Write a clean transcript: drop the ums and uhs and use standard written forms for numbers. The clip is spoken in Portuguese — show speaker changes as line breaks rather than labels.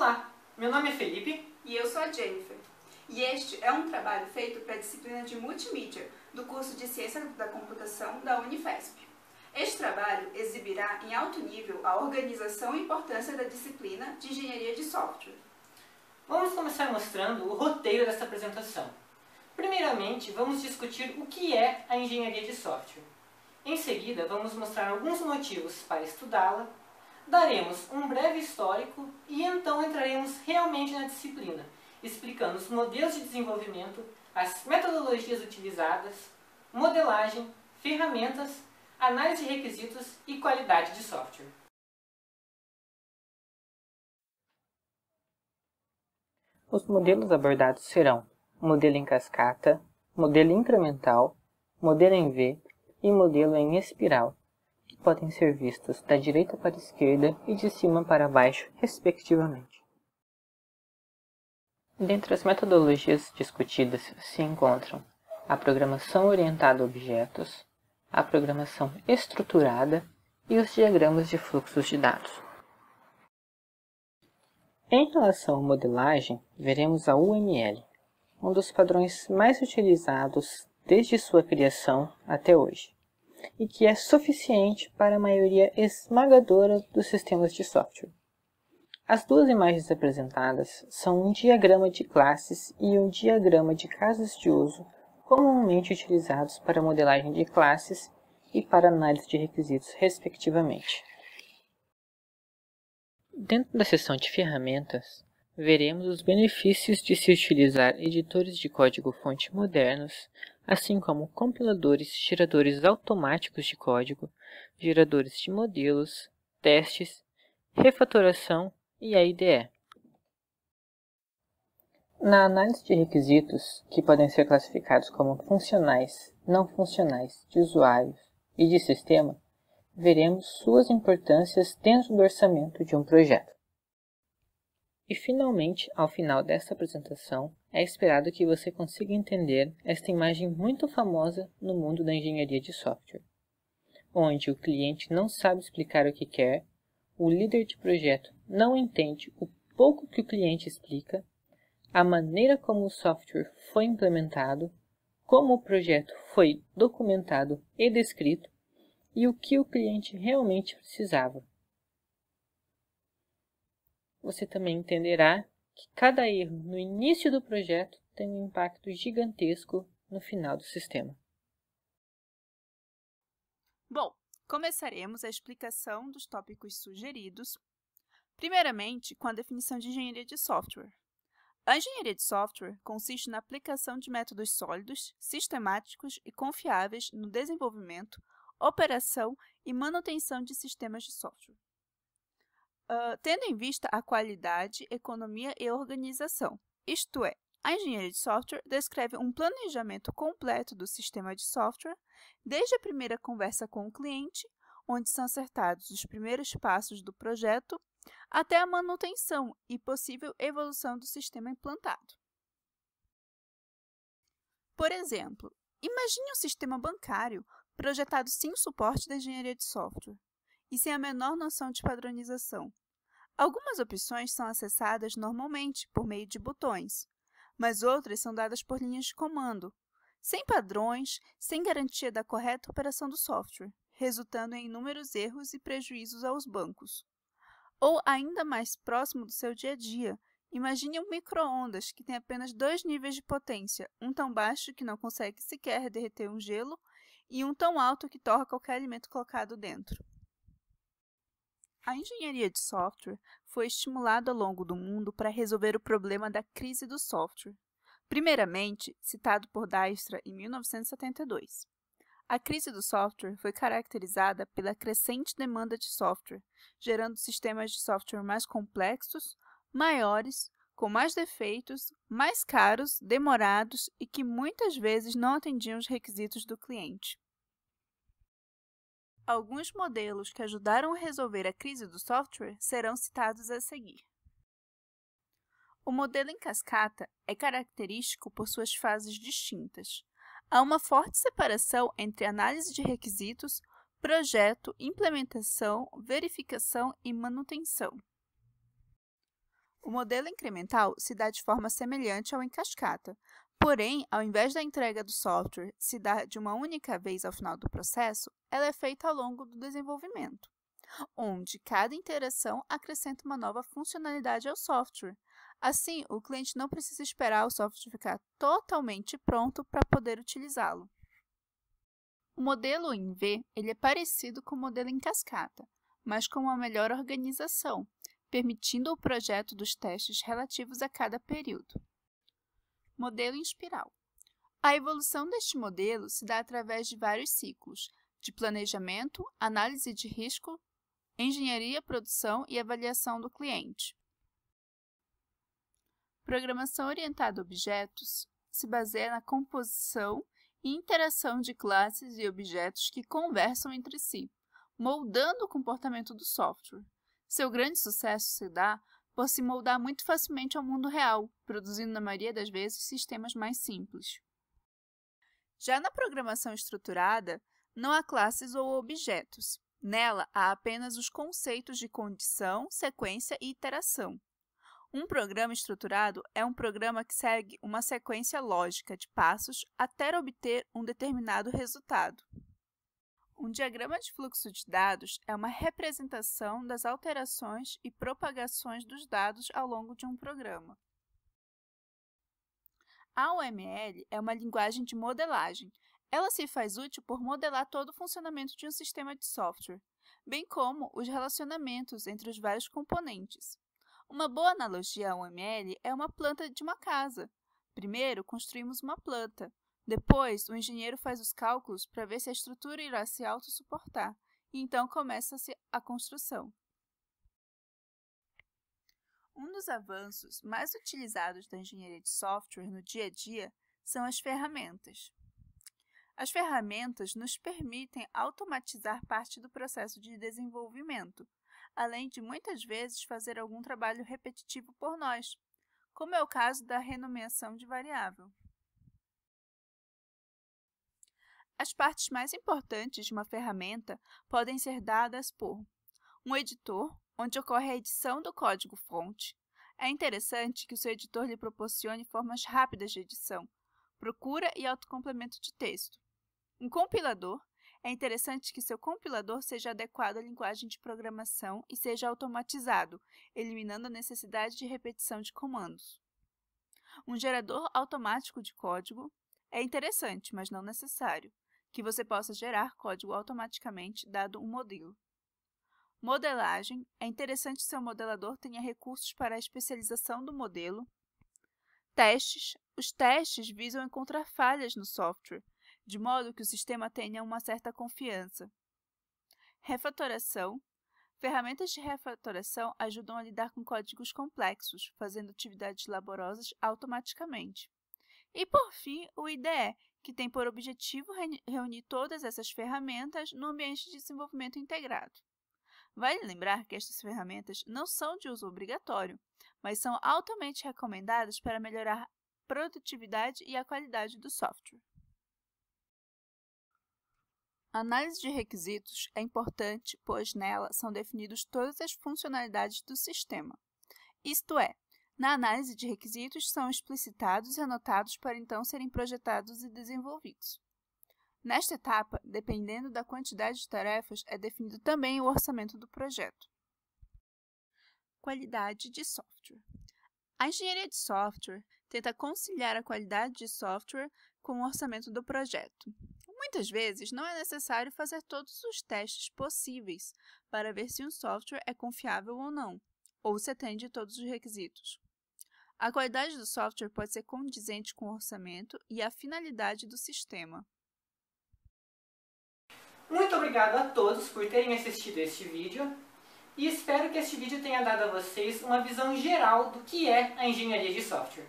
Olá, meu nome é Felipe.
E eu sou a Jennifer. E este é um trabalho feito para a disciplina de Multimídia do curso de Ciência da Computação da Unifesp. Este trabalho exibirá em alto nível a organização e importância da disciplina de Engenharia de Software.
Vamos começar mostrando o roteiro desta apresentação. Primeiramente, vamos discutir o que é a engenharia de software. Em seguida, vamos mostrar alguns motivos para estudá-la, daremos um breve histórico e então entraremos realmente na disciplina, explicando os modelos de desenvolvimento, as metodologias utilizadas, modelagem, ferramentas, análise de requisitos e qualidade de software.
Os modelos abordados serão modelo em cascata, modelo incremental, modelo em V e modelo em espiral, que podem ser vistos da direita para a esquerda e de cima para baixo, respectivamente. Dentre as metodologias discutidas se encontram a programação orientada a objetos, a programação estruturada e os diagramas de fluxos de dados. Em relação à modelagem, veremos a UML, um dos padrões mais utilizados desde sua criação até hoje, e que é suficiente para a maioria esmagadora dos sistemas de software. As duas imagens apresentadas são um diagrama de classes e um diagrama de casos de uso comumente utilizados para modelagem de classes e para análise de requisitos, respectivamente. Dentro da seção de ferramentas, veremos os benefícios de se utilizar editores de código-fonte modernos, assim como compiladores, geradores automáticos de código, geradores de modelos, testes, refatoração e a IDE. Na análise de requisitos, que podem ser classificados como funcionais, não funcionais, de usuários e de sistema, veremos suas importâncias dentro do orçamento de um projeto. E finalmente, ao final desta apresentação, é esperado que você consiga entender esta imagem muito famosa no mundo da engenharia de software, onde o cliente não sabe explicar o que quer, o líder de projeto não entende o pouco que o cliente explica, a maneira como o software foi implementado, como o projeto foi documentado e descrito, e o que o cliente realmente precisava. Você também entenderá que cada erro no início do projeto tem um impacto gigantesco no final do sistema.
Bom, começaremos a explicação dos tópicos sugeridos, primeiramente com a definição de engenharia de software. A engenharia de software consiste na aplicação de métodos sólidos, sistemáticos e confiáveis no desenvolvimento, operação e manutenção de sistemas de software. Tendo em vista a qualidade, economia e organização, isto é, a engenharia de software descreve um planejamento completo do sistema de software, desde a primeira conversa com o cliente, onde são acertados os primeiros passos do projeto, até a manutenção e possível evolução do sistema implantado. Por exemplo, imagine um sistema bancário projetado sem o suporte da engenharia de software e sem a menor noção de padronização. Algumas opções são acessadas normalmente por meio de botões, mas outras são dadas por linhas de comando, sem padrões, sem garantia da correta operação do software, resultando em inúmeros erros e prejuízos aos bancos. Ou, ainda mais próximo do seu dia a dia, imagine um micro-ondas que tem apenas 2 níveis de potência, um tão baixo que não consegue sequer derreter um gelo e um tão alto que torra qualquer alimento colocado dentro. A engenharia de software foi estimulada ao longo do mundo para resolver o problema da crise do software, primeiramente citado por Dijkstra em 1972. A crise do software foi caracterizada pela crescente demanda de software, gerando sistemas de software mais complexos, maiores, com mais defeitos, mais caros, demorados e que muitas vezes não atendiam os requisitos do cliente. Alguns modelos que ajudaram a resolver a crise do software serão citados a seguir. O modelo em cascata é característico por suas fases distintas. Há uma forte separação entre análise de requisitos, projeto, implementação, verificação e manutenção. O modelo incremental se dá de forma semelhante ao em cascata, porém, ao invés da entrega do software se dar de uma única vez ao final do processo, ela é feita ao longo do desenvolvimento, onde cada interação acrescenta uma nova funcionalidade ao software. Assim, o cliente não precisa esperar o software ficar totalmente pronto para poder utilizá-lo. O modelo em V ele é parecido com o modelo em cascata, mas com uma melhor organização, permitindo o projeto dos testes relativos a cada período. Modelo em espiral. A evolução deste modelo se dá através de vários ciclos, de planejamento, análise de risco, engenharia, produção e avaliação do cliente. Programação orientada a objetos se baseia na composição e interação de classes e objetos que conversam entre si, moldando o comportamento do software. Seu grande sucesso se dá por se moldar muito facilmente ao mundo real, produzindo na maioria das vezes sistemas mais simples. Já na programação estruturada, não há classes ou objetos. Nela, há apenas os conceitos de condição, sequência e iteração. Um programa estruturado é um programa que segue uma sequência lógica de passos até obter um determinado resultado. Um diagrama de fluxo de dados é uma representação das alterações e propagações dos dados ao longo de um programa. A UML é uma linguagem de modelagem. Ela se faz útil por modelar todo o funcionamento de um sistema de software, bem como os relacionamentos entre os vários componentes. Uma boa analogia à UML é uma planta de uma casa. Primeiro, construímos uma planta. Depois, o engenheiro faz os cálculos para ver se a estrutura irá se autossuportar, e então começa-se a construção. Um dos avanços mais utilizados da engenharia de software no dia a dia são as ferramentas. As ferramentas nos permitem automatizar parte do processo de desenvolvimento, além de muitas vezes fazer algum trabalho repetitivo por nós, como é o caso da renomeação de variável. As partes mais importantes de uma ferramenta podem ser dadas por um editor, onde ocorre a edição do código-fonte. É interessante que o seu editor lhe proporcione formas rápidas de edição, procura e autocomplemento de texto. Um compilador. É interessante que seu compilador seja adequado à linguagem de programação e seja automatizado, eliminando a necessidade de repetição de comandos. Um gerador automático de código. É interessante, mas não necessário, que você possa gerar código automaticamente, dado um modelo. Modelagem. É interessante que seu modelador tenha recursos para a especialização do modelo. Testes. Os testes visam encontrar falhas no software, de modo que o sistema tenha uma certa confiança. Refatoração. Ferramentas de refatoração ajudam a lidar com códigos complexos, fazendo atividades laborosas automaticamente. E, por fim, o IDE, que tem por objetivo reunir todas essas ferramentas no ambiente de desenvolvimento integrado. Vale lembrar que estas ferramentas não são de uso obrigatório, mas são altamente recomendadas para melhorar a produtividade e a qualidade do software. A análise de requisitos é importante, pois nela são definidas todas as funcionalidades do sistema. Isto é, na análise de requisitos são explicitados e anotados para então serem projetados e desenvolvidos. Nesta etapa, dependendo da quantidade de tarefas, é definido também o orçamento do projeto. Qualidade de software. A engenharia de software tenta conciliar a qualidade de software com o orçamento do projeto. Muitas vezes, não é necessário fazer todos os testes possíveis para ver se um software é confiável ou não, ou se atende todos os requisitos. A qualidade do software pode ser condizente com o orçamento e a finalidade do sistema.
Muito obrigado a todos por terem assistido este vídeo e espero que este vídeo tenha dado a vocês uma visão geral do que é a engenharia de software.